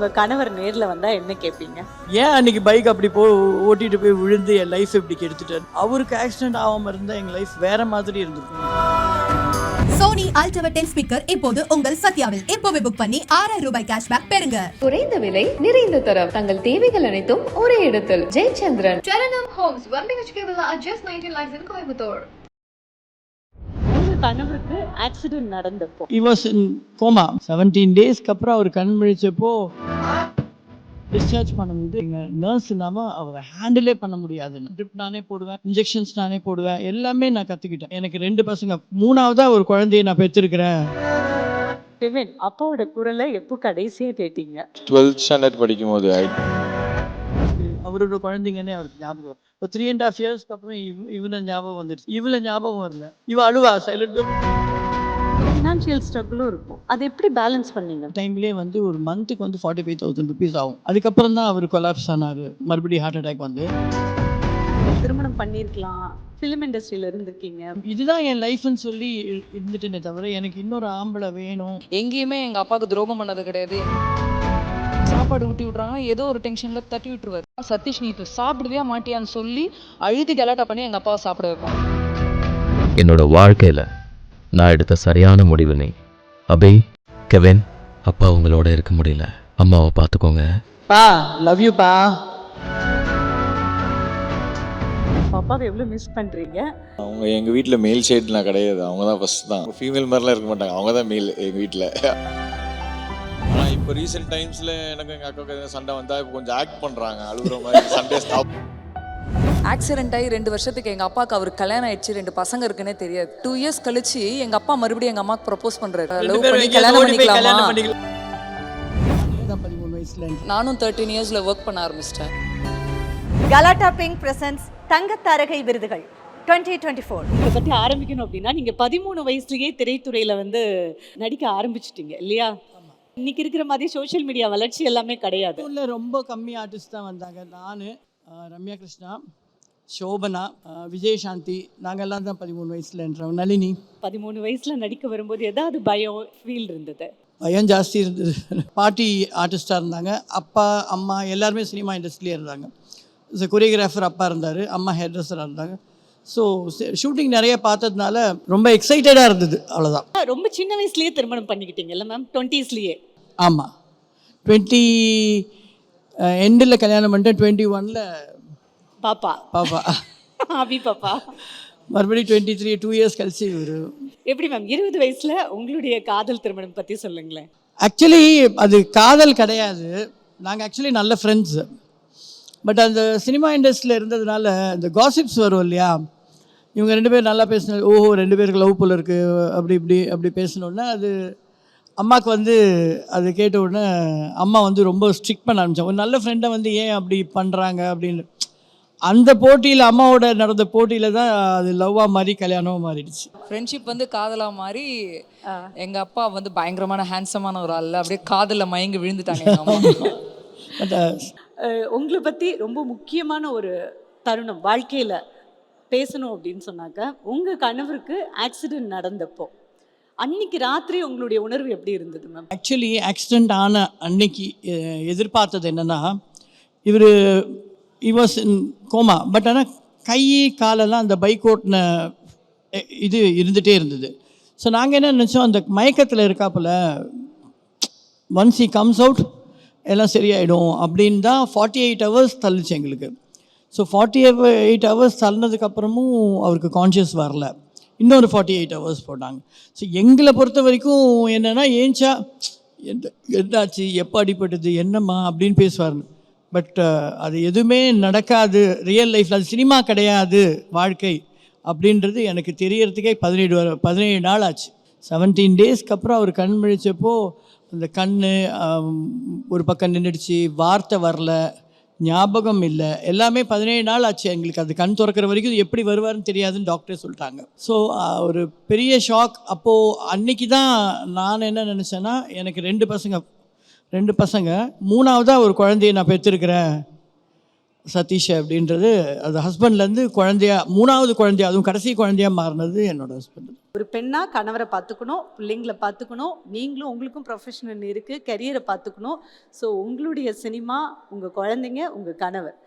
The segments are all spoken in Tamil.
உங்க கணவர் நேர்ல வந்தா என்ன கேட்பீங்க? ஏன் அன்னைக்கு பைக் அப்படி ஓட்டிட்டு போய் விழுந்து என் லைஃப் இப்படி கெடுத்துட்டாரு. அவருக்கு ஆக்சிடென்ட் ஆகாம இருந்தா எங்க லைஃப் வேற மாதிரி இருந்திருக்கும். சோனி அல்ட்ரா 10 ஸ்பீக்கர் இப்போது உங்கள் சத்யாவில். இப்போவே புக் பண்ணி 6000 ரூபாய் கேஷ்பேக் பெறுங்க. குறைந்த விலை நிறைந்த தரம் தங்கள் தேவைகள் அனைத்தும் ஒரே இடத்தில். Jayachandran Charanam Homes, 1 BHK villa at just 19 lakhs in Coimbatore. உங்க கணவருக்கு accident நடந்தப்போ He was in coma. 17 டேஸ்க்கு அப்புறம் அவர் கண் முழிச்சப்போ டிஸ்சார்ஜ் பண்ணும்போது எங்க நர்ஸ் இல்லாம அவரை ஹேண்டிலே பண்ண முடியாது. ட்ரிப் நானே போடுவேன், இன்ஜெக்ஷன்ஸ் நானே போடுவேன், எல்லாமே நான் கத்துக்கிட்டேன். எனக்கு 2 பசங்க, 3ஆவதா ஒரு குழந்தையை நான் பெற்றிருக்கிறேன். கெவின், அப்பாவோட குரலை எப்போ கடைசியா கேட்டீங்க? 12th ஸ்டாண்டர்ட் படிக்கும்போது அவரோட குழந்தைங்கன்னே அவருக்கு ஞாபகம். இப்போ 3.5 இயர்ஸ்க்கு அப்புறம் இவனை ஞாபகம் வந்துருச்சு. இவளை ஞாபகம் வரல. இவ அழுவா சைலண்ட். ஃபினான்ஷியல் ஸ்ட்ரகிளும் இருக்கும். அதை எப்படி பேலன்ஸ் பண்ணீங்க? டைம்லேயே வந்து ஒரு மந்த்துக்கு வந்து 45,000 ருபீஸ் ஆகும். அதுக்கப்புறம் தான் அவர் கொலாப்ஸ் ஆனார். மறுபடியும் ஹார்ட் அட்டாக் வந்து. திருமணம் பண்ணியிருக்கலாம், ஃபிலிம் இண்டஸ்ட்ரியில இருந்திருக்கீங்க. இதுதான் என் லைஃப்னு சொல்லி இருந்துட்டேனே தவிர எனக்கு இன்னொரு ஆம்பளை வேணும். எங்கேயுமே எங்கள் அப்பாவுக்கு துரோகம் பண்ணது கிடையாது. சாப்பாடு ஊட்டி விட்றாங்க, ஏதோ ஒரு டென்ஷனில் தட்டி விட்டுருவார். சதீஷ் நீ இப்போ சாப்பிடுவியா மாட்டியான்னு சொல்லி அழுது கலாட்டா பண்ணி எங்கள் அப்பாவை சாப்பிட வைப்போம். என்னோட வாழ்க்கையில் நான் எடுத்த சரியான முடிவு நீ. அபி, கெவின், அப்பா உங்களோட இருக்க முடியல, அம்மாவை பார்த்துக்கோங்க. பா, லவ் யூ பா. அப்பாவை எவ்வளவு மிஸ் பண்றீங்க? அவங்க எங்கள் வீட்டில் மேல் சைட்லாம் கிடையாது. அவங்க தான் ஃபர்ஸ்ட் தான். ஃபீமேல் மாதிரிலாம் இருக்க மாட்டாங்க. அவங்க தான் மேல் எங்கள் வீட்டில். ஆனால் இப்போ ரீசெண்ட் டைம்ஸில் எனக்கு எங்கள் அக்காவுக்கு சண்டை வந்தால் இப்போ கொஞ்சம் ஆக்ட் பண்ணுறாங்க, அழுகுற மாதிரி. Sunday stop. ஆக்சிடென்ட் ஆகி 2 வருஷத்துக்கு எங்கள் அப்பாவுக்கு அவர் கல்யாணம் ஆயிடுச்சு, 2 பசங்க இருக்குன்னே தெரியாது. 2 இயர்ஸ் கழிச்சு எங்கள் அப்பா மறுபடியும் எங்கள் அம்மாவுக்கு ப்ரப்போஸ் பண்ணுறாரு. லவ் பண்ணி கல்யாணம் பண்ணிக்கலாமா? 13 வயசுல நானும் 13 இயர்ஸில் ஒர்க் பண்ண ஆரம்பிச்சிட்டேன். கலாட்டா பிங்க் பிரசன்ஸ் தங்கத்தாரகை விருதுகள் 2024. இதை பத்தி ஆரம்பிக்கணும் அப்படின்னா நீங்க 13 வயசுலயே திரைத்துறையில வந்து நடிக்க ஆரம்பிச்சிட்டீங்க இல்லையா? இன்னைக்கு இருக்கிற மாதிரி சோஷியல் மீடியா வளர்ச்சி எல்லாமே கிடையாது. உள்ள ரொம்ப கம்மி ஆர்டிஸ்ட் தான் வந்தாங்க. நான், ரம்யா கிருஷ்ணா, சோபனா, விஜயசாந்தி, நாங்கள்லாம் தான் 13 வயசுல என்றோம். நளினி. 13 வயசுல நடிக்க வரும்போது ஏதாவது பயம் ஃபீல் இருந்தது? பயம் ஜாஸ்தி இருந்தது. பாட்டி ஆர்டிஸ்டாக இருந்தாங்க. அப்பா அம்மா எல்லாருமே சினிமா இண்டஸ்ட்ரியிலே இருந்தாங்க. கொரியோகிராஃபர் அப்பா இருந்தார், அம்மா ஹேர் ட்ரெஸ்ஸராக இருந்தாங்க. ஸோ ஷூட்டிங் நிறைய பார்த்ததுனால ரொம்ப எக்ஸைட்டடாக இருந்தது, அவ்வளோதான். ரொம்ப சின்ன வயசுலயே திருமணம் பண்ணிக்கிட்டீங்கல்ல மேம்? 20ஸ்லயே? ஆமாம், 20 எண்டில் கல்யாணம் பண்ணிட்டேன். 21ல் பாப்பா அபி பாப்பா. மறுபடியும் 23 2 இயர்ஸ் கழிச்சு ஒரு. எப்படி மேம் 20 வயசுல உங்களுடைய காதல் திருமணம் பற்றி சொல்லுங்களேன். ஆக்சுவலி அது காதல் கிடையாது. நாங்கள் ஆக்சுவலி நல்ல ஃப்ரெண்ட்ஸு. பட் அந்த சினிமா இண்டஸ்ட்ரியில் இருந்ததுனால இந்த காசிப்ஸ் வரும் இல்லையா, இவங்க 2 பேர் நல்லா பேசின, ஓஹோ 2 பேருக்கு லவ் போல் இருக்குது, அப்படி பேசினோடனே அது அம்மாவுக்கு வந்து அது கேட்ட உடனே அம்மா வந்து ரொம்ப ஸ்ட்ரிக்ட் பண்ண ஆரம்பித்தாங்க. ஒரு நல்ல ஃப்ரெண்டை வந்து ஏன் அப்படி பண்ணுறாங்க அப்படின்னு. அந்த போட்டியில், அம்மாவோட நடந்த போட்டியில் தான் அது லவ்வாக மாறி கல்யாணமாக மாறிடுச்சு. ஃப்ரெண்ட்ஷிப் வந்து காதலாக மாறி எங்கள் அப்பா வந்து பயங்கரமான ஹேண்ட்ஸமான ஒரு ஆள், அப்படியே காதலில் மயங்கி விழுந்துட்டாங்க எங்கள் அம்மா. பட் உங்களை பற்றி ரொம்ப முக்கியமான ஒரு தருணம் வாழ்க்கையில் பேசணும் அப்படின்னு சொன்னாக்க, உங்கள் கணவருக்கு ஆக்சிடென்ட் நடந்தப்போ அன்னைக்கு ராத்திரி உங்களுடைய உணர்வு எப்படி இருந்தது மேம்? ஆக்சுவலி ஆக்சிடெண்ட் ஆன அன்னைக்கு எதிர்பார்த்தது என்னென்னா, இவர் வாஸ் இன் கோமா. பட் ஆனால் கை காலெல்லாம் அந்த பைக் ஓட்டின இது இருந்துகிட்டே இருந்தது. ஸோ நாங்கள் என்ன நினச்சோம், அந்த மயக்கத்தில் இருக்காப்புல, ஒன்ஸ் ஹி கம்ஸ் அவுட் எல்லாம் சரியாயிடும் அப்படின்னு தான் 48 ஹவர்ஸ் தள்ளிச்சு எங்களுக்கு. ஸோ 48 ஹவர்ஸ் தள்ளினதுக்கப்புறமும் அவருக்கு கான்ஷியஸ் வரல. இன்னொரு 48 ஹவர்ஸ் போட்டாங்க. ஸோ எங்களை பொறுத்த வரைக்கும் என்னென்னா, ஏன்ச்சா என்னாச்சு, எப்போ அடிப்பட்டது, என்னம்மா அப்படின்னு பேசுவார். பட் அது எதுவுமே நடக்காது ரியல் லைஃப்பில். அது சினிமா கிடையாது வாழ்க்கை அப்படின்றது எனக்கு தெரியறதுக்கே 17 நாள் ஆச்சு. 17 டேஸ்க்கு அப்புறம் அவர் கண் முழிச்சப்போ அந்த கண் ஒரு பக்கம் நின்றுடுச்சு, வார்த்தை வரல, ஞாபகம் இல்லை, எல்லாமே 17 நாள் ஆச்சு எங்களுக்கு. அது கண் திறக்கிற வரைக்கும் எப்படி வருவார்னு தெரியாதுன்னு டாக்டரே சொல்லிட்டாங்க. ஸோ ஒரு பெரிய ஷாக். அப்போது அன்னைக்கு தான் நான் என்ன நினச்சேன்னா, எனக்கு 2 பசங்க, 3ஆவதாக ஒரு குழந்தையை நான் பெற்றிருக்கிறேன். சதீஷ் அப்படின்றது அது ஹஸ்பண்ட்லேருந்து குழந்தையா 3வது குழந்தையா, அதுவும் கடைசி குழந்தையா மாறினது என்னோட ஹஸ்பண்ட். ஒரு பெண்ணா கணவரை பார்த்துக்கணும், பிள்ளைங்களை பார்த்துக்கணும், நீங்களும் உங்களுக்கும் ப்ரொஃபஷனல் இருக்குது, கரியரை பார்த்துக்கணும். ஸோ உங்களுடைய சினிமா, உங்கள் குழந்தைங்க, உங்கள் கணவர்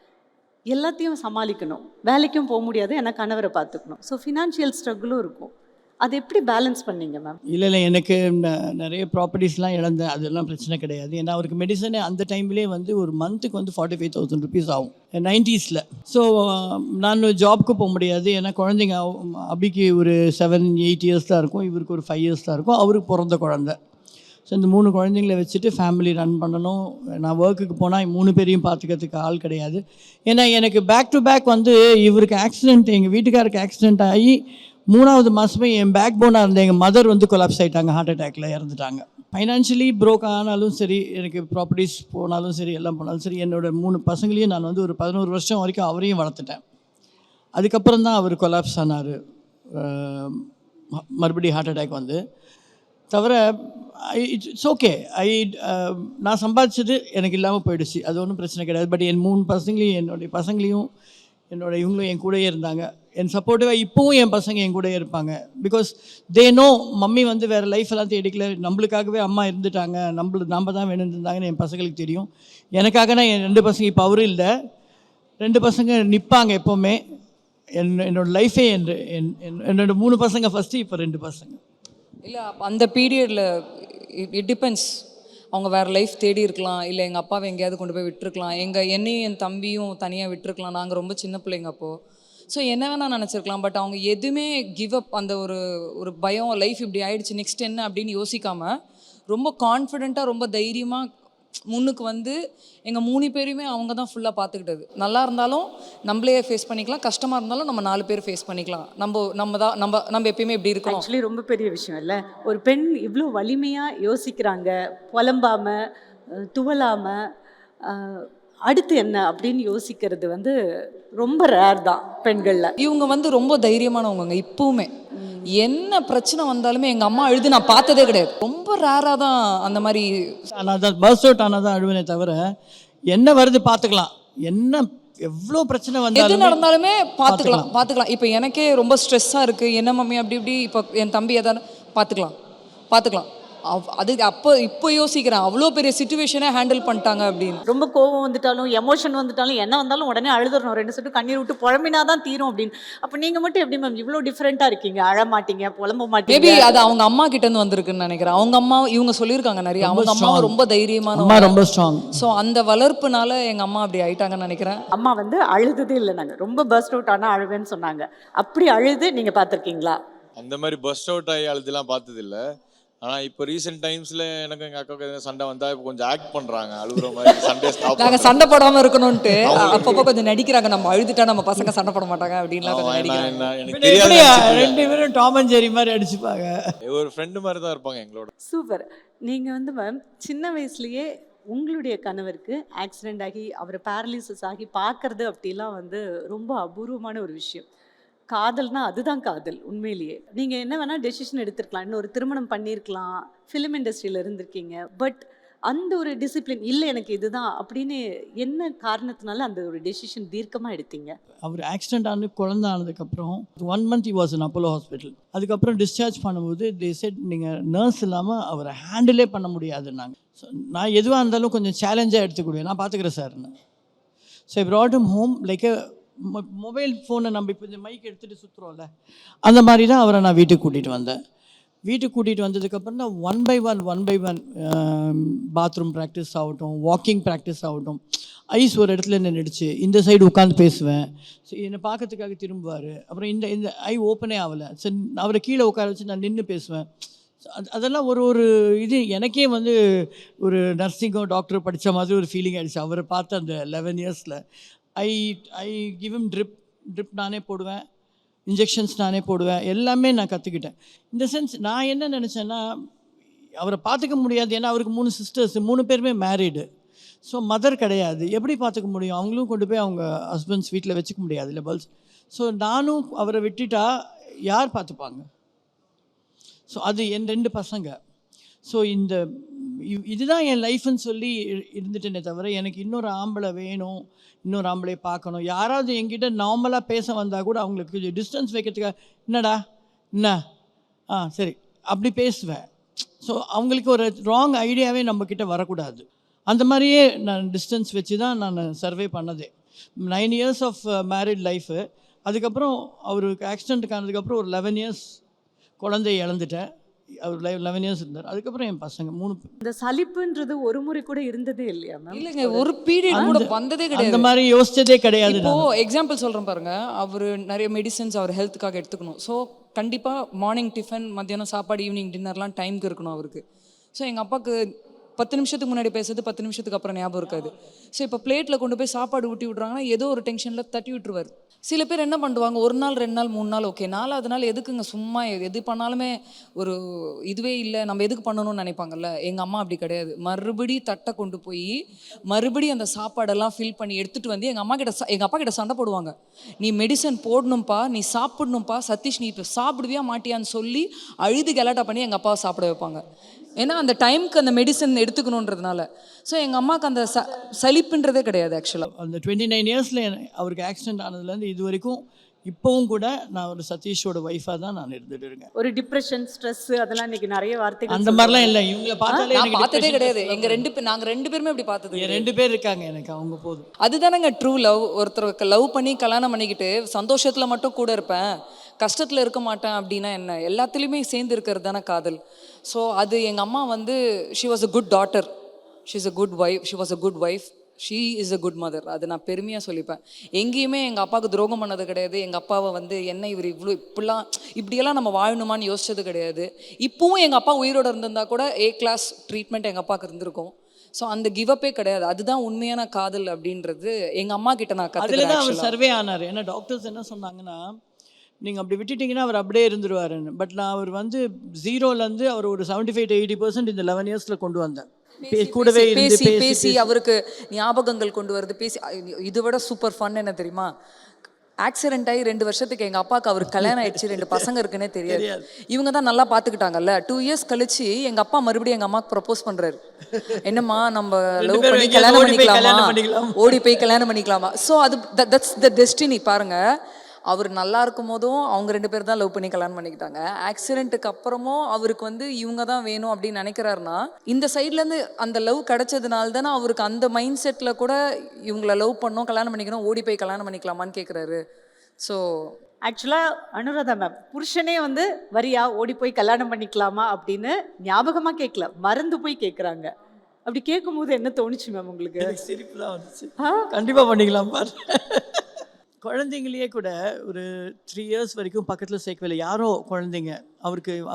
எல்லாத்தையும் சமாளிக்கணும். வேலைக்கும் போக முடியாது, ஏன்னா கணவரை பார்த்துக்கணும். ஸோ ஃபினான்ஷியல் ஸ்ட்ரகிளும் இருக்கும். அது எப்படி பேலன்ஸ் பண்ணீங்க மேம்? இல்லை எனக்கு நிறைய ப்ராப்பர்ட்டிஸ்லாம் இழந்தேன், அதெல்லாம் பிரச்சனை கிடையாது. ஏன்னா அவருக்கு மெடிசனே அந்த டைம்லேயே வந்து ஒரு மந்த்துக்கு வந்து 45,000 ருபீஸ் ஆகும் 90s. ஸோ நான் ஜாப்க்கு போக முடியாது, ஏன்னா குழந்தைங்க அபிக்கு ஒரு 7-8 இயர்ஸ் தான் இருக்கும், இவருக்கு ஒரு 5 இயர்ஸ் தான் இருக்கும், அவருக்கு பிறந்த குழந்தை. ஸோ இந்த 3 குழந்தைங்கள வச்சுட்டு ஃபேமிலி ரன் பண்ணணும். நான் ஒர்க்குக்கு போனால் 3 பேரையும் பார்த்துக்கிறதுக்கு ஆள் கிடையாது. ஏன்னா எனக்கு பேக் டு பேக் வந்து இவருக்கு ஆக்சிடெண்ட், எங்கள் வீட்டுக்காருக்கு ஆக்சிடெண்ட் ஆகி 3வது மாதமே என் பேக் போனாக இருந்த எங்கள் மதர் வந்து கொலாப்ஸ் ஆகிட்டாங்க, ஹார்ட் அட்டாக்ல இறந்துட்டாங்க. ஃபைனான்ஷியலி ப்ரோக் ஆனாலும் சரி, எனக்கு ப்ராப்பர்ட்டிஸ் போனாலும் சரி, எல்லாம் போனாலும் சரி, என்னோடய 3 பசங்களையும் நான் வந்து ஒரு 11 வருஷம் வரைக்கும் அவரையும் வளர்த்துட்டேன். அதுக்கப்புறம் தான் அவர் கொலாப்ஸ் ஆனார், மறுபடியும் ஹார்ட் அட்டாக் வந்து. தவிர இட்ஸ் ஓகே, நான் சம்பாதிச்சது எனக்கு இல்லாமல் போயிடுச்சு, அது ஒன்றும் பிரச்சனை கிடையாது. பட் என் 3 பசங்களையும், என்னுடைய பசங்களையும் இவங்களும் என் கூடயே இருந்தாங்க. என் சப்போர்ட்டிவாக இப்போவும் என் பசங்க என் கூடயே இருப்பாங்க. பிகாஸ் தே நோ மம்மி வந்து வேறு லைஃப் எல்லாம் தேடிக்கல, நம்மளுக்காகவே அம்மா இருந்துட்டாங்க, நம்ம தான் வேணும்னு இருந்தாங்கன்னு என் பசங்களுக்கு தெரியும். எனக்காகனா என் 2 பசங்க, இப்போ அவரும் இல்லை, 2 பசங்க நிற்பாங்க எப்போவுமே. என்னோடய லைஃபே என்னோட 3 பசங்க ஃபஸ்ட்டு, இப்போ 2 பசங்க. இல்லை அந்த பீரியடில் இட் டிபெண்ட்ஸ். அவங்க வேறு லைஃப் தேடி இருக்கலாம், இல்லை எங்கள் அப்பாவை எங்கேயாவது கொண்டு போய் விட்டுருக்கலாம், என்னையும் என் தம்பியும் தனியாக விட்டுருக்கலாம். நாங்கள் ரொம்ப சின்ன பிள்ளைங்க அப்போது. ஸோ என்ன வேணால் நினச்சிருக்கலாம். பட் அவங்க எதுவுமே கிவ் அப், அந்த ஒரு பயம், லைஃப் இப்படி ஆயிடுச்சு, நெக்ஸ்ட் என்ன அப்படின்னு யோசிக்காமல் ரொம்ப கான்ஃபிடெண்ட்டாக, ரொம்ப தைரியமாக முன்னுக்கு வந்து எங்கள் 3 பேரையுமே அவங்க தான் ஃபுல்லாக பார்த்துக்கிட்டது. நல்லா இருந்தாலும் நம்மளே ஃபேஸ் பண்ணிக்கலாம், கஷ்டமாக இருந்தாலும் நம்ம 4 பேர் ஃபேஸ் பண்ணிக்கலாம். நம்ம எப்பயுமே இப்படி இருக்கணும். ஆக்சுவலி ரொம்ப பெரிய விஷயம் இல்லை, ஒரு பெண் இவ்வளோ வலிமையாக யோசிக்கிறாங்க, புலம்பாமல் துவலாமல் அடுத்து என்ன அப்படின்னு யோசிக்கிறது வந்து ரொம்ப ரேர் தான் பெண்களில். இவங்க வந்து ரொம்ப தைரியமானவங்க. இப்போவுமே என்ன பிரச்சனை வந்தாலுமே எங்கள் அம்மா அழுது நான் பார்த்ததே கிடையாது. ரொம்ப ரேராக தான் அந்த மாதிரி. ஆனால் தான் பர்ஸ் அவுட் ஆனால் தான் அழுவேனே தவிர, என்ன வருது பார்த்துக்கலாம், என்ன எவ்வளோ பிரச்சனை எது நடந்தாலுமே பார்த்துக்கலாம். இப்போ எனக்கே ரொம்ப ஸ்ட்ரெஸ்ஸாக இருக்குது, என்ன மம்மி அப்படி இப்படி, இப்போ என் தம்பி எதாவது பார்த்துக்கலாம். அது இப்போ யோசிக்கிறேன், அவ்வளோ பெரிய சிச்சுவேஷனே ஹேண்டில் பண்ணிட்டாங்க அப்படின்னு. ரொம்ப கோவம் வந்துட்டாலும், எமோஷன் வந்துட்டாலும், என்ன வந்தாலும் உடனே அழுதுறணும், 2 சொட்டு கண்ணீர் விட்டு புலம்பினா தான் தீரும் அப்படின்னு. அப்போ நீங்கள் மட்டும் எப்படி மேம் இவ்வளோ டிஃப்ரெண்ட்டாக இருக்கீங்க? அழ மாட்டீங்க, புலம்ப மாட்டீங்க. மேபி அது அவங்க அம்மா கிட்டேருந்து வந்திருக்குன்னு நினைக்கிறேன். அவங்க அம்மா, இவங்க சொல்லியிருக்காங்க நிறைய, அவங்க அம்மா ரொம்ப தைரியமான, ரொம்ப ஸ்ட்ராங். ஸோ அந்த வளர்ப்புனால எங்கள் அம்மா அப்படி ஆயிட்டாங்கன்னு நினைக்கிறேன். அம்மா வந்து அழுததே இல்லை, நாங்கள் ரொம்ப பர்ஸ்ட் அவுட் ஆனால் அழுவேன்னு சொன்னாங்க. அப்படி அழுது நீங்கள் பார்த்துருக்கீங்களா? அந்த மாதிரி பர்ஸ்ட் அவுட் ஆகி அழுதுலாம் பார்த்ததில்லை. ஆனால் இப்போ ரீசெண்ட் டைம்ஸில் எனக்கு எங்கள் அக்காவுக்கு எதாவது சண்டை வந்தால் இப்போ கொஞ்சம் ஆக்ட் பண்ணுறாங்க, அழுகுற மாதிரி. சண்டே ஸ்டாப், நாங்கள் சண்டை போடாமல் இருக்கணும்ட்டு அப்பப்போ கொஞ்சம் நடிக்கிறாங்க. நம்ம அழுதுட்டா நம்ம பசங்க சண்டை போட மாட்டாங்க அப்படின்லாம் கொஞ்சம் நடிக்கிறாங்க. எனக்கு தெரியாது, 2 பேரும் டாம் அண்ட் ஜெர்ரி மாதிரி அடிச்சுப்பாங்க. ஒரு ஃப்ரெண்டு மாதிரி தான் இருப்பாங்க எங்களோட. சூப்பர். நீங்கள் வந்து மேம் சின்ன வயசுலேயே உங்களுடைய கணவருக்கு ஆக்சிடெண்ட் ஆகி அவரை பேரலிசிஸ் ஆகி பார்க்கறது அப்படிலாம் வந்து ரொம்ப அபூர்வமான ஒரு விஷயம். காதல்னா அதுதான் காதல் உண்மையிலேயே. நீங்கள் என்ன வேணால் டெசிஷன் எடுத்திருக்கலாம், இன்னொரு திருமணம் பண்ணியிருக்கலாம், ஃபிலிம் இண்டஸ்ட்ரியில் இருந்திருக்கீங்க. பட் அந்த ஒரு டிசிப்ளின் இல்லை, எனக்கு இதுதான் அப்படின்னு என்ன காரணத்தினால அந்த ஒரு டெசிஷன் தீர்க்கமாக எடுத்தீங்க? அவர் ஆக்சிடென்ட் ஆனது, குழந்தை ஆனதுக்கப்புறம் 1 month he was in Apollo hospital. அதுக்கப்புறம் டிஸ்சார்ஜ் பண்ணும்போது they said நீங்கள் நர்ஸ் இல்லாமல் அவரை ஹேண்டிலே பண்ண முடியாதுன்னாங்க. ஸோ நான் எதுவாக இருந்தாலும் கொஞ்சம் சேலஞ்சாக எடுத்துக்கூடுவேன், நான் பார்த்துக்கிறேன் சார்னு. So I brought him home like a mobile ஃபோனை நம்ம இப்போ இந்த மைக் எடுத்துகிட்டு சுற்றுறோம்ல, அந்த மாதிரி தான் அவரை நான் வீட்டுக்கு கூட்டிகிட்டு வந்தேன். வீட்டுக்கு கூட்டிகிட்டு வந்ததுக்கப்புறம் தான் one by one bathroom practice ஆகட்டும், வாக்கிங் ப்ராக்டிஸ் ஆகட்டும். ஐஸ் ஒரு இடத்துல நின்றுடுச்சு, இந்த சைடு உட்காந்து பேசுவேன், ஸோ என்னை பார்க்கறதுக்காக திரும்புவார். அப்புறம் இந்த ஐ ஓப்பனே ஆகலை, சரி அவரை கீழே உட்கார வச்சு நான் நின்று பேசுவேன். அதெல்லாம் ஒரு இது எனக்கே வந்து ஒரு நர்சிங்கோ டாக்டர் படித்த மாதிரி ஒரு ஃபீலிங் ஆகிடுச்சு அவரை பார்த்து. அந்த 11 இயர்ஸில் ஐ கிவ் ஹிம் ட்ரிப் நானே போடுவேன், இன்ஜெக்ஷன்ஸ் நானே போடுவேன், எல்லாமே நான் கற்றுக்கிட்டேன். இந்த சென்ஸ் நான் என்ன நினச்சேன்னா, அவரை பார்த்துக்க முடியாது, ஏன்னா அவருக்கு 3 சிஸ்டர்ஸ், 3 பேருமே மேரீடு. ஸோ மதர் கிடையாது, எப்படி பார்த்துக்க முடியும்? அவங்களும் கொண்டு போய் அவங்க ஹஸ்பண்ட்ஸ் வீட்டில் வச்சுக்க முடியாது இல்லை பல்ஸ். ஸோ நானும் அவரை விட்டுட்டா யார் பார்த்துப்பாங்க? ஸோ அது என் 2 பசங்க. ஸோ இந்த இதுதான் என் லைஃப்னு சொல்லி இருந்துட்டேனே தவிர எனக்கு இன்னொரு ஆம்பளை வேணும், இன்னொரு ஆம்பளையை பார்க்கணும். யாராவது என்கிட்ட நார்மலாக பேச வந்தால் கூட அவங்களுக்கு கொஞ்சம் டிஸ்டன்ஸ் வைக்கிறதுக்காக என்னடா என்ன சரி அப்படி பேசுவேன். ஸோ அவங்களுக்கு ஒரு ராங் ஐடியாவே நம்மக்கிட்ட வரக்கூடாது. அந்த மாதிரியே நான் டிஸ்டன்ஸ் வச்சு தான் நான் சர்வே பண்ணதே. 9 years ஆஃப் மேரிட் லைஃபு. அதுக்கப்புறம் அவருக்கு ஆக்சிடென்ட்டுக்கு ஆனதுக்கப்புறம் ஒரு 11 years குழந்தையை இழந்துட்டேன். அவர் 11 years இருந்தார். அதுக்கப்புறம் என் பசங்க 3 இந்த சலிப்புன்றது ஒரு முறை கூட இருந்ததே இல்லையா மேம்? இல்லைங்க, ஒரு பீரியட் கூட வந்ததே அந்த கிடையாது. மாதிரி யோசிச்சதே கிடையாது. இப்போ எக்ஸாம்பிள் சொல்கிறேன் பாருங்க, அவர் நிறைய மெடிசன்ஸ் அவர் ஹெல்த்துக்காக எடுத்துக்கணும். ஸோ கண்டிப்பாக மார்னிங் டிஃபன், மத்தியானம் சாப்பாடு, ஈவினிங் டின்னர்லாம் டைமுக்கு இருக்கணும் அவருக்கு. ஸோ எங்கள் அப்பாவுக்கு 10 நிமிஷத்துக்கு முன்னாடி பேசுறது 10 நிமிஷத்துக்கு அப்புறம் ஞாபகம் இருக்காது. ஸோ இப்போ பிளேட்டில் கொண்டு போய் சாப்பாடு ஊட்டி விட்றாங்கன்னா ஏதோ ஒரு டென்ஷனில் தட்டி விட்டுருவார். சில பேர் என்ன பண்ணுவாங்க, 1 நாள் 2 நாள் 3 நாள் ஓகே, 4வது நாள் எதுக்குங்க சும்மா எது பண்ணாலுமே ஒரு இதுவே இல்லை, நம்ம எதுக்கு பண்ணணும்னு நினைப்பாங்கல்ல. எங்கள் அம்மா அப்படி கிடையாது. மறுபடி தட்டை கொண்டு போய் மறுபடி அந்த சாப்பாடெல்லாம் ஃபில் பண்ணி எடுத்துகிட்டு வந்து எங்கள் அப்பா கிட்ட சண்டை போடுவாங்க. நீ மெடிசன் போடணும்ப்பா, நீ சாப்பிடணும்ப்பா, சதீஷ் நீ இப்போ சாப்பிடுவியா மாட்டியான்னு சொல்லி அழுது கலாட்டா பண்ணி எங்கள் அப்பாவை சாப்பிட வைப்பாங்க. ஏன்னா அந்த டைமுக்கு அந்த மெடிசன் எடுத்துக்கணுன்றதுனால. ஸோ எங்கள் அம்மாவுக்கு அந்த சலிப்புன்றதே கிடையாது ஆக்சுவலாக. அந்த 29 yearsல அவருக்கு ஆக்சிடென்ட் ஆனதுலேருந்து இது வரைக்கும் இப்போவும் கூட நான் ஒரு சதீஷோட ஒய்ஃபாக தான் நான் இருந்துட்டு இருக்கேன். ஒரு டிப்ரெஷன், ஸ்ட்ரெஸ் அதெல்லாம் இன்னைக்கு நிறைய வார்த்தைகள் அந்த மாதிரிலாம் இல்லை. இவங்களை பார்த்தாலே நான் எனக்கு பார்த்ததே depression கிடையாது. stress நாங்கள் 2 பேருமே அப்படி பார்த்தது. 2 பேர் இருக்காங்க எனக்கு, அவங்க போதும். அதுதானங்க ட்ரூ லவ். ஒருத்தருக்கு லவ் பண்ணி கல்யாணம் பண்ணிக்கிட்டு சந்தோஷத்தில் மட்டும் கூட இருப்பேன், கஷ்டத்தில் இருக்க மாட்டேன் அப்படின்னா என்ன? எல்லாத்துலேயுமே சேர்ந்து இருக்கிறது தானே காதல். ஸோ அது எங்கள் அம்மா வந்து she was a good daughter, she is a good wife, she was a good wife, she is a good mother. அது நான் பெருமையாக சொல்லிப்பேன். எங்கேயுமே எங்கள் அப்பாவுக்கு துரோகம் பண்ணது கிடையாது. எங்கள் அப்பாவை வந்து என்ன இவர் இப்படியெல்லாம் நம்ம வாழணுமான்னு யோசிச்சது கிடையாது. இப்போவும் எங்கள் அப்பா உயிரோடு இருந்திருந்தா கூட A class ட்ரீட்மெண்ட் எங்கள் அப்பாவுக்கு இருந்திருக்கும். ஸோ அந்த கிவப்பே கிடையாது. அதுதான் உண்மையான காதல் அப்படின்றது எங்கள் அம்மா கிட்ட நான் அதில் தான் அவர் கற்றுக்கிறேன். சர்வே ஆனார். ஏன்னா டாக்டர்ஸ் என்ன சொன்னாங்கன்னா, நீங்கள் அப்படி விட்டுட்டிங்கன்னா அவர் அப்படியே இருந்துருவாருன்னு. பட் நான் அவர் வந்து 0லேருந்து அவர் ஒரு 75-80% இந்த 11 yearsல கொண்டு வந்தேன். கூடவே இருந்து பேசி அவருக்கு ஞாபகங்கள் கொண்டு வருது. இதை விட சூப்பர் ஃபன் என்ன தெரியுமா? ஆக்சிடென்ட் ஆகி 2 வருஷத்துக்கு எங்கள் அப்பாவுக்கு அவர் கல்யாணம் ஆயிடுச்சு, 2 பசங்க இருக்குன்னே தெரியாது. இவங்க தான் நல்லா பார்த்துக்கிட்டாங்கல்ல. 2 years கழிச்சு எங்கள் அப்பா மறுபடியும் எங்கள் அம்மாவுக்கு ப்ரப்போஸ் பண்ணுறாரு. என்னம்மா நம்ம லவ் பண்ணி கல்யாணம் பண்ணிக்கலாமா, ஓடி போய் கல்யாணம் பண்ணிக்கலாமா? ஸோ அது தட்ஸ் த டெஸ்டினி. பாருங்க, அவர் நல்லா இருக்கும் போதும் அவங்க 2 பேர் தான் லவ் பண்ணி கல்யாணம் பண்ணிக்கிட்டாங்க. ஆக்சிடென்ட்டுக்கு அப்புறமும் அவருக்கு வந்து இவங்க தான் வேணும் அப்படின்னு நினைக்கிறாருன்னா, இந்த சைட்லேருந்து அந்த லவ் கிடைச்சதுனால தானே அவருக்கு அந்த மைண்ட் செட்டில் கூட இவங்கள லவ் பண்ணோம், கல்யாணம் பண்ணிக்கணும், ஓடி போய் கல்யாணம் பண்ணிக்கலாமான்னு கேட்குறாரு. ஸோ ஆக்சுவலாக அனுராதா மேம் புருஷனே வந்து வரியா ஓடி போய் கல்யாணம் பண்ணிக்கலாமா அப்படின்னு ஞாபகமாக கேட்கல, மறந்து போய் கேட்குறாங்க. அப்படி கேட்கும்போது என்ன தோணுச்சு மேம் உங்களுக்கு? சிரிப்பு தான் வந்துச்சு. கண்டிப்பாக பண்ணிக்கலாம் பாரு. குழந்தைங்களையே கூட ஒரு 3 years வரைக்கும் பக்கத்தில் சேர்க்கவில்லை. யாரோ குழந்தைங்க,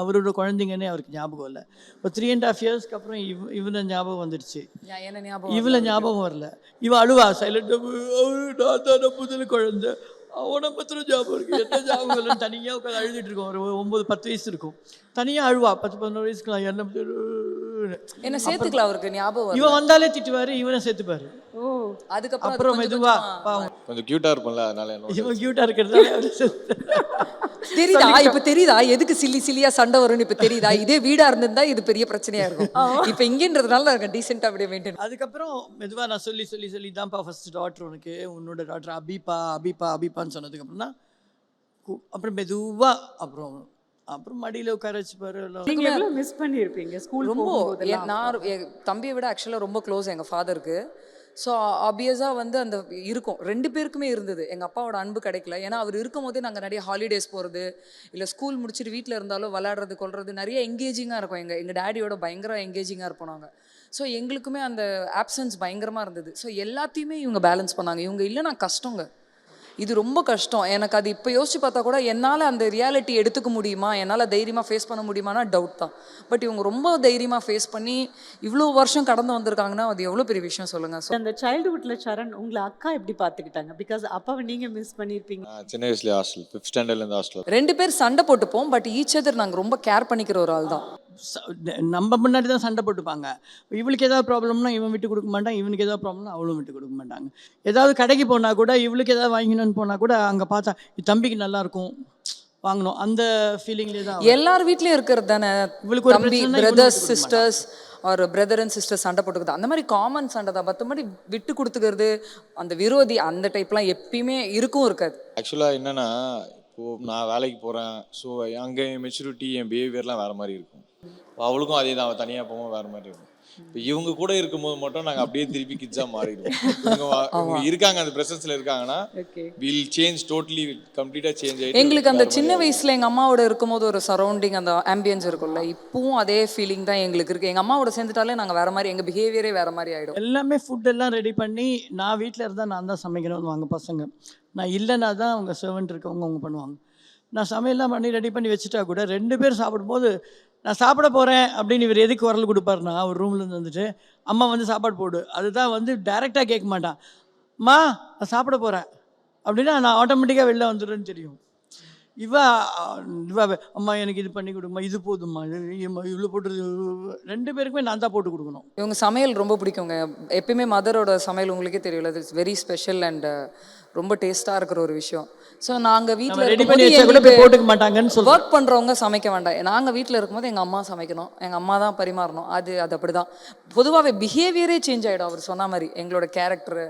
அவரோட குழந்தைங்கன்னே அவருக்கு ஞாபகம் இல்லை. ஒரு 3.5 yearsக்கு அப்புறம் இவனை ஞாபகம் வந்துடுச்சு. என்ன ஞாபகம்? இவளை ஞாபகம் வரல. இவன் அழுவா சைலண்டாக, நான் தானே முதல் குழந்தை, அவனை பத்திரம் ஞாபகம் இருக்கு, என்ன ஞாபகம் இல்லைன்னு தனியாக உட்காந்து அழுதுட்டு இருக்கோம். ஒரு 9-10 வயசு இருக்கும், தனியாக அழுவா. 10-11 வயசுக்கு என்ன சேர்த்துக்கலாம் அவருக்கு ஞாபகம். இவன் வந்தாலே திட்டுவாரு, இவனை சேர்த்துப்பாரு. ஓ, அப்புறம் மெதுவா கொஞ்சம் க்யூட்டா இருப்பேன்ல, அதனால என்ன இவன் கியூட்டா இருக்கிறதால தெரியுதா? இப்ப தெரியுதா எதுக்கு சில்லியா சண்டை வரும்னு இப்ப தெரியுதா? இதே வீடா இருந்திருந்தா இது பெரிய பிரச்சனையா இருக்கும். இப்ப இங்கன்றதுனால நான் டீசெண்டா அப்படியே மெயின்டைன். அதுக்கப்புறம் மெதுவா நான் சொல்லி தான்ப்பா ஃபர்ஸ்ட் டாக்டர் உனக்கு, உன்னோட டாக்டர் அபிப்பான்னு சொன்னதுக்கப்புறம் தான் அப்புறம் மெதுவா அப்புறம் மடியில உட்கார வச்சு பாரு. நீங்க எவ்வளவு மிஸ் பண்ணியிருப்பீங்க ஸ்கூல் ரொம்ப. போகும்போதெல்லாம்? நான் என் தம்பியை விட ஆக்சுவலாக ரொம்ப க்ளோஸ் எங்கள் ஃபாதருக்கு. ஸோ ஆப்வியஸாக வந்து அந்த இருக்கும், 2 பேருக்குமே இருந்தது. எங்கள் அப்பாவோட அன்பு கிடைக்கல. ஏன்னா அவர் இருக்கும் போதே நாங்கள் நிறைய ஹாலிடேஸ் போகிறது, இல்லை ஸ்கூல் முடிச்சுட்டு வீட்டில் இருந்தாலும் விளையாடுறது கொள்வது நிறைய எங்கேஜிங்காக இருக்கும். எங்கள் டேடியோட பயங்கர எங்கேஜிங்காக இருப்போம் நாங்கள். ஸோ எங்களுக்குமே அந்த ஆப்சன்ஸ் பயங்கரமாக இருந்தது. ஸோ எல்லாத்தையுமே இவங்க பேலன்ஸ் பண்ணாங்க. இவங்க இல்லைனா கஷ்டங்க, இது ரொம்ப கஷ்டம். எனக்கு அது இப்போ யோசிச்சு பார்த்தா கூட என்னால் அந்த ரியாலிட்டி எடுத்துக்க முடியுமா, என்னால் தைரியமாக ஃபேஸ் பண்ண முடியுமானா டவுட் தான். பட் இவங்க ரொம்ப தைரியமாக ஃபேஸ் பண்ணி இவ்வளோ வருஷம் கடந்து வந்திருக்காங்கன்னா அது எவ்வளோ பெரிய விஷயம் சொல்லுங்கள். ஸோ அந்த சைல்டுஹுட்ல சரண் உங்களை அக்கா எப்படி பார்த்துக்கிட்டாங்க? பிகாஸ் அப்பாவை நீங்க மிஸ் பண்ணியிருப்பீங்க. சின்ன வயசுல ஹாஸ்டல், 5th standardலேருந்து ஹாஸ்டல். 2 பேர் சண்டை போட்டுப்போம், பட் ஈச் அதர் நாங்கள் ரொம்ப கேர் பண்ணிக்கிற ஒரு ஆள் தான். நம்ம முன்னாடி தான் சண்டை போட்டுப்பாங்க. இவளுக்கு ஏதாவது ப்ராப்ளம்னா இவன் விட்டு கொடுக்க மாட்டான், இவனுக்கு ஏதாவது ப்ராப்ளம்னா அவளும் விட்டு கொடுக்க மாட்டாங்க. ஏதாவது கடைக்கு போனால் கூட இவளுக்கு ஏதாவது வாங்கினு போனால் கூட அங்கே பார்த்தா தம்பிக்கு நல்லாயிருக்கும், வாங்கினோம் அந்த ஃபீலிங்லேயே தான் எல்லார் வீட்லயும் இருக்கிறது தானே. இவளுக்கு ஒரு தம்பி பிரச்சனைனா இவளும் பிரதர்ஸ் விட்டு கொடுக்க சிஸ்டர்ஸ் ஒரு பிரதர் அண்ட் சிஸ்டர் சண்டை போட்டுக்குது, அந்த மாதிரி காமன் சண்டை தான். மற்றபடி விட்டு கொடுத்துக்கிறது அந்த விரோதி அந்த டைப்லாம் எப்பயுமே இருக்கும் இருக்காது. ஆக்சுவலாக என்னன்னா, இப்போது நான் வேலைக்கு போகிறேன். ஸோ அங்கே என் மெச்சூரிட்டி என் பிஹேவியர்லாம் வேறு மாதிரி இருக்கும். அவளுக்கும் அதே தான், அவள் தனியாக போகும்போது வேறு மாதிரி இருக்கும். இப்போ இவங்க கூட இருக்கும்போது மட்டும் நாங்கள் அப்படியே திருப்பி கிட்ஸாக மாறிடுவோம். இவங்க இருக்காங்க, அந்த ப்ரெசன்ஸில் இருக்காங்கன்னா வில் சேஞ்ச் டோட்டலி, கம்ப்ளீட்டாக சேஞ்ச் ஆகிட்டு. எங்களுக்கு அந்த சின்ன வயசுல எங்கள் அம்மாவோட இருக்கும்போது ஒரு சரௌண்டிங் அந்த ஆம்பியன்ஸ் இருக்கும்ல, இப்பவும் அதே ஃபீலிங் தான் எங்களுக்கு இருக்குது. எங்கள் அம்மாவோட சேர்ந்துட்டாலே நாங்கள் வேறு மாதிரி, எங்கள் பிஹேவியரே வேறு மாதிரி ஆகிடும். எல்லாமே ஃபுட் எல்லாம் ரெடி பண்ணி நான் வீட்டில் இருந்தால் நான் தான் சமைக்கணும்னு வாங்க பசங்க. நான் இல்லைன்னா தான் அவங்க சர்வெண்ட் இருக்கவங்க அவங்க பண்ணுவாங்க. நான் சமையல்லாம் பண்ணி ரெடி பண்ணி வச்சுட்டா கூட 2 பேர் சாப்பிடும்போது நான் சாப்பிட போகிறேன் அப்படின்னு இவர் எதுக்கு குரல் கொடுப்பாருன்னா, ஒரு ரூம்லேருந்து வந்துட்டு அம்மா வந்து சாப்பாடு போடு, அதுதான் வந்து டைரெக்டாக கேட்க மாட்டான். அம்மா நான் சாப்பிட போகிறேன் அப்படின்னா நான் ஆட்டோமேட்டிக்காக வெளில வந்துடுறேன்னு தெரியும். இவ அம்மா எனக்கு இது பண்ணி கொடுமா, இது போதும்மா, இவ்வளோ போட்டு 2 பேருக்குமே நான் தான் போட்டு கொடுக்கணும். இவங்க சமையல் ரொம்ப பிடிக்குங்க. எப்பயுமே மதரோட சமையல் உங்களுக்கே தெரியல, இட்ஸ் வெரி ஸ்பெஷல் அண்ட் ரொம்ப டேஸ்ட்டாக இருக்கிற ஒரு விஷயம். ஸோ நாங்கள் வீட்டில் ரெடி பண்ணி வச்சா கூட போய் போட்டுக்க மாட்டாங்கன்னு சொல்லி ஒர்க் பண்ணுறவங்க சமைக்க வேண்டாம். நாங்கள் வீட்டில் இருக்கும்போது எங்கள் அம்மா சமைக்கணும், எங்கள் அம்மா தான் பரிமாறணும். அது அப்படி தான் பொதுவாகவே பிஹேவியரே சேஞ்ச் ஆகிடும். அவர் சொன்ன மாதிரி எங்களோட கேரக்டரு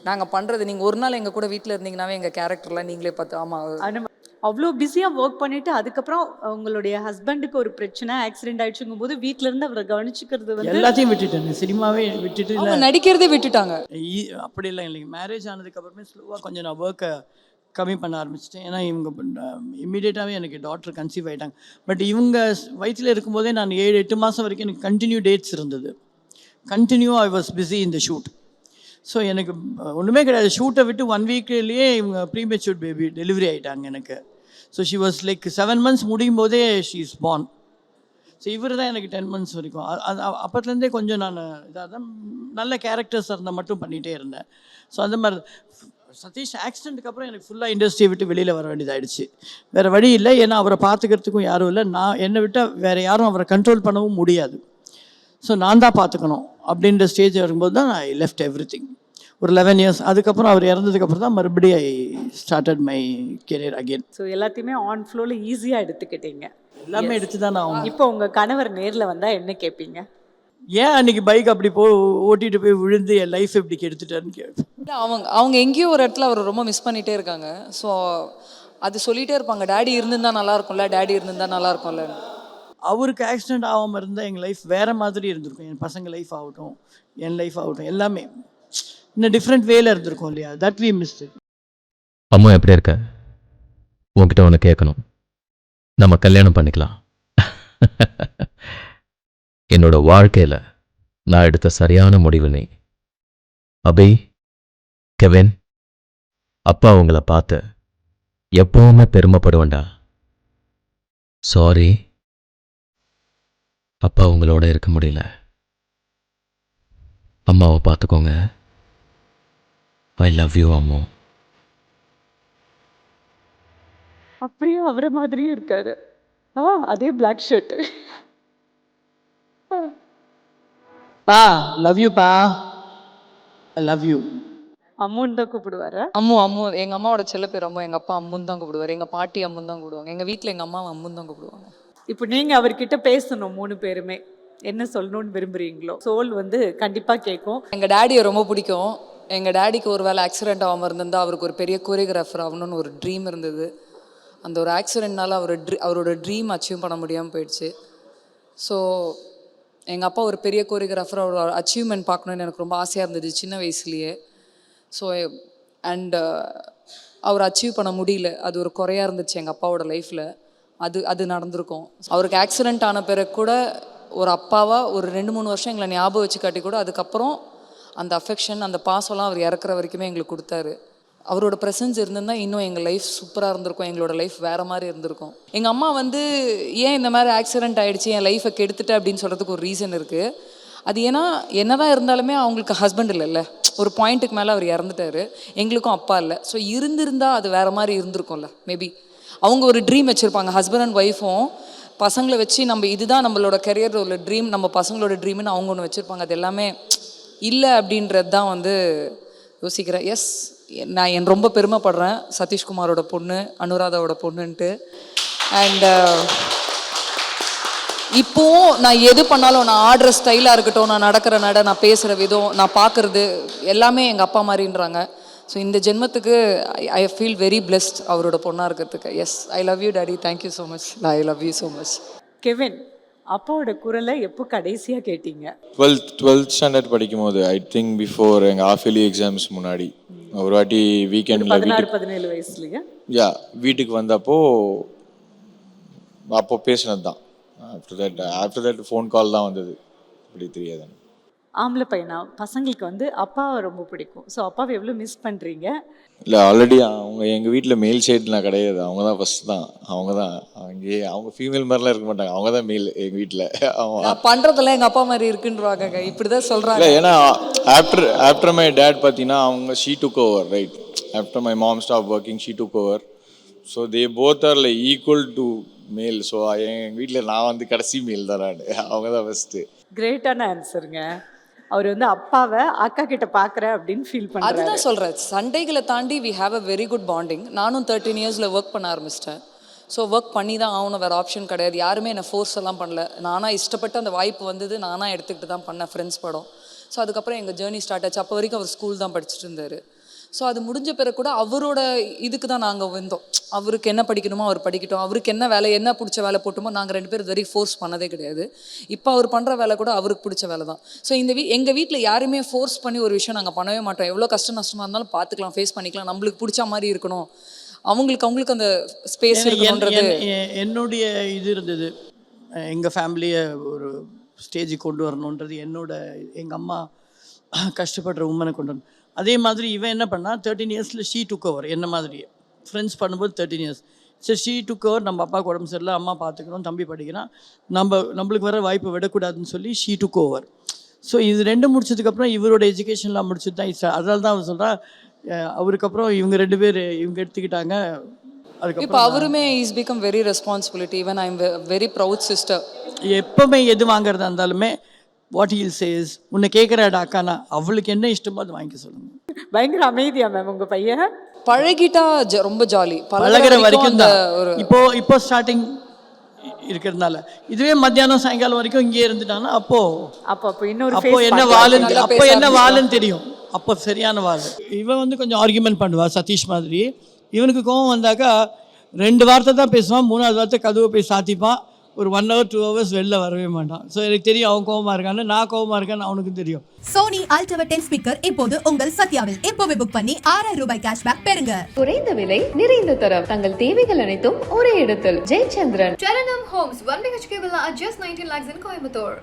நாங்கள் பண்ணுறது, நீங்கள் ஒரு நாள் எங்கள் கூட வீட்டில் இருந்தீங்கன்னாவே எங்கள் கேரக்டர்லாம் நீங்களே பார்த்து ஆமாம். அவ்வளோ பிஸியாக ஒர்க் பண்ணிட்டு அதுக்கப்புறம் உங்களுடைய ஹஸ்பண்டுக்கு ஒரு பிரச்சனை ஆக்சிடென்ட் ஆயிடுச்சுங்கும் போது வீட்டில இருந்து அவரை கவனிச்சுக்கிறது வந்து எல்லாத்தையும் விட்டுட்டேன், சினிமாவே விட்டுட்டு அவங்க நடிக்கிறதே விட்டுட்டாங்க. அப்படிலாம் இல்லைங்க. மேரேஜ் ஆனதுக்கப்புறமே ஸ்லோவாக கொஞ்சம் நான் ஒர்க்கை கம்மி பண்ண ஆரம்பிச்சிட்டேன். ஏன்னா இவங்க இம்மீடியட்டாகவே எனக்கு டாக்டர் கன்சீவ் ஆகிட்டாங்க. பட் இவங்க வயிற்றில் இருக்கும்போதே நான் 7-8 மாதம் வரைக்கும் எனக்கு கண்டினியூ டேட்ஸ் இருந்தது. Continue I was busy in the shoot. So எனக்கு ஒன்றுமே கிடையாது. ஷூட்டை விட்டு 1 வீக்லேயே இவங்க ப்ரீமெச்சூர்ட் பேபி டெலிவரி ஆகிட்டாங்க எனக்கு. So she was like 7 months முடியும் போதே ஷீ இஸ் பார்ன். ஸோ இவர் தான் எனக்கு 10 months வரைக்கும். அப்போத்துலேருந்தே கொஞ்சம் நான் இதாக தான் நல்ல கேரக்டர்ஸ் இருந்தால் மட்டும் பண்ணிகிட்டே இருந்தேன். ஸோ அந்த மாதிரி சதீஷ் ஆக்சிடென்ட்டுக்கு அப்புறம் எனக்கு ஃபுல்லாக இண்டஸ்ட்ரியை விட்டு வெளியில் வர வேண்டியதாகிடுச்சு. வேறு வழி இல்லை, ஏன்னா அவரை பார்த்துக்கிறதுக்கும் யாரும் இல்லை. என்னை விட்டால் வேறு யாரும் அவரை கண்ட்ரோல் பண்ணவும் முடியாது. ஸோ நான் தான் பார்த்துக்கணும் அப்படின்ற ஸ்டேஜ் வரும்போது தான் ஐ லெஃப்ட் எவ்ரி திங். ஒரு 11 years அதுக்கப்புறம் அவர் இறந்ததுக்கப்புறம் தான் மறுபடியும் I started my career again. So எல்லாத்தையுமே ஆன் ஃப்ளோவில் ஈஸியாக எடுத்துக்கிட்டீங்க. எல்லாமே எடுத்து தான் நான். இப்போ உங்கள் கணவர் நேரில் வந்தால் என்ன கேட்பீங்க? ஏன் அன்றைக்கி பைக் அப்படி ஓட்டிகிட்டு போய் விழுந்து என் லைஃப் எப்படி கெடுத்துட்டான்னு கேட்பேன். அவங்க எங்கேயோ ஒரு இடத்துல அவர் ரொம்ப மிஸ் பண்ணிகிட்டே இருக்காங்க. ஸோ அது சொல்லிகிட்டே இருப்பாங்க, டேடி இருந்திருந்தா நல்லா இருக்கும்ல, டேடி இருந்திருந்தா நல்லா இருக்கும்ல. அவருக்கு ஆக்சிடென்ட் ஆகாமல் இருந்தால் எங்கள் லைஃப் வேறு மாதிரி இருந்திருக்கும். என் பசங்க லைஃப் ஆகட்டும், என் லைஃப் ஆகட்டும், எல்லாமே இன்னும் டிஃப்ரெண்ட் வேல இருந்திருக்கும் இல்லையா? That we missed it. அம்மா எப்படி இருக்க? உன்கிட்ட ஒன்று கேட்கணும். நம்ம கல்யாணம் பண்ணிக்கலாம். என்னோட வாழ்க்கையில் நான் எடுத்த சரியான முடிவு நீ. அபி, கெவின், அப்பா உங்களை பார்த்து எப்பவுமே பெருமைப்படுவேன்டா. சாரி, அப்பா உங்களோட இருக்க முடியல. அம்மாவை பார்த்துக்கோங்க. ஐ லவ் யூ அம்மா. அப்படியே அவரை மாதிரியும் இருக்காரு. அதே பிளாக் ஷர்ட். பா லவ் யூ பா, ஐ லவ் யூ. அம்முன்னு தான் கூப்பிடுவாரு. அம்மு எங்கள் அம்மாவோட செல்ல பேர் அம்மு. எங்கள் அப்பா அம்முன்னு தான் கூப்பிடுவார். எங்கள் பாட்டி அம்முன்னு தான் கூப்பிடுவாங்க. எங்கள் வீட்டில் எங்கள் அம்மா அம்முன்னு தான் கூப்பிடுவாங்க. இப்போ நீங்கள் அவர்கிட்ட பேசணும் 3 பேருமே, என்ன சொல்லணும்னு விரும்புகிறீங்களோ? சோல் வந்து கண்டிப்பாக கேட்கும். எங்கள் டேடியை ரொம்ப பிடிக்கும். எங்கள் டேடிக்கு ஒரு வேளை ஆக்சிடென்ட் ஆகாமல் இருந்திருந்தால் அவருக்கு ஒரு பெரிய கோரியோகிராஃபர் ஆகணும்னு ஒரு ட்ரீம் இருந்தது. அந்த ஒரு ஆக்சிடென்ட்னால அவரோட ட்ரீம் அச்சீவ் பண்ண முடியாமல் போயிடுச்சு. ஸோ எங்கள் அப்பா ஒரு பெரிய கோரியோகிராஃபர், அவரோட அச்சீவ்மெண்ட் பார்க்கணுன்னு எனக்கு ரொம்ப ஆசையாக இருந்தது சின்ன வயசுலேயே. ஸோ அண்ட் அவர் அச்சீவ் பண்ண முடியல. அது ஒரு குறையாக இருந்துச்சு எங்கள் அப்பாவோட லைஃப்பில். அது நடந்திருக்கும். அவருக்கு ஆக்சிடெண்ட் ஆன பிறகு கூட ஒரு அப்பாவாக ஒரு 2-3 வருஷம் எங்களை ஞாபகம் வச்சு காட்டி கூட அதுக்கப்புறம் அந்த அஃபெக்ஷன், அந்த பாசம்லாம் அவர் இறக்குற வரைக்குமே எங்களுக்கு கொடுத்தாரு. அவரோட ப்ரெசன்ஸ் இருந்திருந்தால் இன்னும் எங்கள் லைஃப் சூப்பராக இருந்திருக்கும். எங்களோட லைஃப் வேறு மாதிரி இருந்திருக்கும். எங்கள் அம்மா வந்து ஏன் இந்த மாதிரி ஆக்சிடென்ட் ஆகிடுச்சு, என் லைஃப்பை கெடுத்துட்டேன் அப்படின்னு சொல்கிறதுக்கு ஒரு ரீசன் இருக்குது. அது ஏன்னா என்னதான் இருந்தாலுமே அவங்களுக்கு ஹஸ்பண்ட் இல்லைல்ல, ஒரு பாயிண்ட்டுக்கு மேலே அவர் இறந்துட்டார். எங்களுக்கும் அப்பா இல்லை. ஸோ இருந்திருந்தால் அது வேறு மாதிரி இருந்திருக்கும்ல. மேபி அவங்க ஒரு ட்ரீம் வச்சுருப்பாங்க, ஹஸ்பண்ட் அண்ட் ஒய்ஃபும் பசங்களை வச்சு நம்ம இதுதான் நம்மளோட கெரியர் உள்ள ட்ரீம், நம்ம பசங்களோட ட்ரீம்னு அவங்க ஒன்று வச்சுருப்பாங்க. அது எல்லாமே இல்லை அப்படின்றது தான் வந்து யோசிக்கிறேன். எஸ், நான் ரொம்ப பெருமைப்படுறேன் சதீஷ்குமாரோட பொண்ணு, அனுராதாவோட பொண்ணுன்ட்டு. அண்ட் இப்போவும் நான் எது பண்ணாலும், நான் ஆடுற ஸ்டைலாக இருக்கட்டும், நான் நடக்கிற நான் பேசுகிற விதம், நான் பார்க்குறது எல்லாமே எங்கள் அப்பா மாதிரின்றாங்க. ஸோ இந்த ஜென்மத்துக்கு ஐ ஃபீல் வெரி பிளெஸ்ட் அவரோட பொண்ணாக இருக்கிறதுக்கு. Yes, I love you daddy, thank you so much. I love you so much. Kevin, அப்பாவோட குரலை எப்போ கடைசியாக கேட்டீங்க? 12th ஸ்டாண்டர்ட் படிக்கும் போது, ஐ திங்க் பிஃபோர் எங்கள் half yearly எக்ஸாம்ஸ் முன்னாடி ஒரு வாட்டி வீக்கெண்டில் 16-17 வயசுலயா? வீட்டுக்கு வந்தப்போ அப்போ பேசினது தான். ஆஃப்டர் தட் ஃபோன் கால் தான் வந்தது. அப்படி தெரியாது. ஆம்பளை பையனா பசங்களுக்கு வந்து அப்பாவை ரொம்ப பிடிக்கும். ஸோ அப்பாவை எவ்வளோ மிஸ் பண்ணுறீங்க? இல்லை, ஆல்ரெடி அவங்க எங்கள் வீட்டில் மேல் சைட்லாம் கிடையாது. அவங்க தான் ஃபஸ்ட் தான். அவங்க தான் அவங்க ஃபீமேல் மாதிரிலாம் இருக்க மாட்டாங்க. அவங்க தான் மேல் எங்கள் வீட்டில். நான் பண்ணுறதெல்லாம் எங்கள் அப்பா மாதிரி இருக்குன்றாங்க. இப்படி தான் சொல்கிறாங்க. இல்லை, ஏன்னா ஆஃப்டர் மை டேட் பார்த்தீங்கன்னா அவங்க she took over, right? After my mom stop working, she took over. So they both are like equal to male. ஸோ எங்கள் வீட்டில் நான் வந்து கடைசி மேல் தான். நான் அவங்க தான் ஃபஸ்ட்டு. கிரேட்டான ஆன்சருங்க. அவர் வந்து அப்பாவை அக்கா கிட்ட பார்க்குறேன் அப்படின்னு ஃபீல் பண்ணுறாரு. அதுதான் சொல்கிறேன், சண்டைகளை தாண்டி we have a very good bonding. நானும் 13 இயர்ஸில் ஒர்க் பண்ண ஆரம்பிச்சிட்டேன். ஸோ ஒர்க் பண்ணி தான் ஆகணும், வேறு ஆப்ஷன் கிடையாது. யாருமே என்னை ஃபோர்ஸ் எல்லாம் பண்ணல. நானாக இஷ்டப்பட்டு அந்த வாய்ப்பு வந்தது, நானாக எடுத்துக்கிட்டு தான் பண்ணேன். ஃப்ரெண்ட்ஸ் படம். ஸோ அதுக்கப்புறம் எங்கள் ஜேர்னி ஸ்டார்ட் ஆச்சு. அப்போ வரைக்கும் அவர் ஸ்கூல் தான் படிச்சுட்டு இருந்தார். ஸோ அது முடிஞ்ச பிறகு கூட அவரோட இதுக்கு தான் நாங்கள் வந்தோம். அவருக்கு என்ன படிக்கணுமோ அவர் படிக்கட்டும், அவருக்கு என்ன வேலை, என்ன பிடிச்ச வேலை போட்டோமோ நாங்கள் 2 பேரும் வெரி ஃபோர்ஸ் பண்ணதே கிடையாது. இப்போ அவர் பண்ணுற வேலை கூட அவருக்கு பிடிச்ச வேலை தான். ஸோ எங்கள் வீட்டில் யாருமே ஃபோர்ஸ் பண்ணி ஒரு விஷயம் நாங்கள் பண்ணவே மாட்டோம். எவ்வளோ கஷ்டம் நஷ்டமாக இருந்தாலும் பார்த்துக்கலாம், ஃபேஸ் பண்ணிக்கலாம், நம்மளுக்கு பிடிச்ச மாதிரி இருக்கணும், அவங்களுக்கு அந்த ஸ்பேஸ் இருக்கணுன்றது என்னுடைய இது இருந்தது. எங்கள் ஃபேமிலியை ஒரு ஸ்டேஜுக்கு கொண்டு வரணுன்றது எங்கள் அம்மா கஷ்டப்படுற உமனை கொண்டு வரணும். அதே மாதிரி இவன் என்ன பண்ணால் 13 இயர்ஸில் ஷீ டுக் ஓவர். என்ன மாதிரி ஃப்ரெண்ட்ஸ் பண்ணும்போது 13 இயர்ஸ். சரி, ஷீ டுக் ஓவர். நம்ம அப்பாவுக்கு உடம்பு சரியில்லை, அம்மா பார்த்துக்கணும், தம்பி படிக்கிறான், நம்மளுக்கு வர வாய்ப்பு விடக்கூடாதுன்னு சொல்லி ஷீ டுக் ஓவர். ஸோ இது 2 முடிச்சதுக்கப்புறம் இவரோட எஜுகேஷன்லாம் முடிச்சது தான். அதனால தான் அவர் சொல்கிறா, அவருக்கு அப்புறம் இவங்க 2 பேர் இவங்க எடுத்துக்கிட்டாங்க. அதுக்கப்புறம் இப்போ அவருமே is become very responsibility. Even I am very proud sister. எப்போவுமே எது வாங்குறதா இருந்தாலுமே வாட் ஹீல் சேஸ், உன்னை கேட்குறாடா அக்கானா, அவளுக்கு என்ன இஷ்டமோ அது வாங்கிக்க சொல்லுங்க. பயங்கர அமைதியா மேம் உங்கள் பையன்? பழகிட்டா ரொம்ப ஜாலி. பழகிற வரைக்கும் தான். இப்போ ஸ்டார்டிங் இருக்கிறதுனால, இதுவே மத்தியானம் சாயங்காலம் வரைக்கும் இங்கே இருந்துட்டாங்கன்னா அப்போ என்ன வாளுன்னு தெரியும். அப்போ சரியான வாள். இவன் வந்து கொஞ்சம் ஆர்கியூமெண்ட் பண்ணுவா, சதீஷ் மாதிரி. இவனுக்கு கோவம் வந்தாக்கா 2 வார்த்தை தான் பேசுவான், 3வது வார்த்தை கதவை போய் சாத்திப்பான். ஒரு 1 hour 2 hours வெளில வரவே மாட்டான். ஸோ எனக்கு தெரியும் அவன் கோவமாக இருக்கான்னு, நான் கோவமாக இருக்கேன்னு அவனுக்கு தெரியும். சோனி அல்ட்ரா 10 ஸ்பீக்கர் இப்போது உங்கள் சத்யாவில். எப்போவே புக் பண்ணி 6000 ரூபாய் கேஷ்பேக் பெறுங்க. குறைந்த விலை, நிறைந்த தரம். தங்கள் தேவைகள் அனைத்தும் ஒரே இடத்தில். Jayachandran. Charanam Homes, 1 BHK villa at just 19 lakhs in Coimbatore.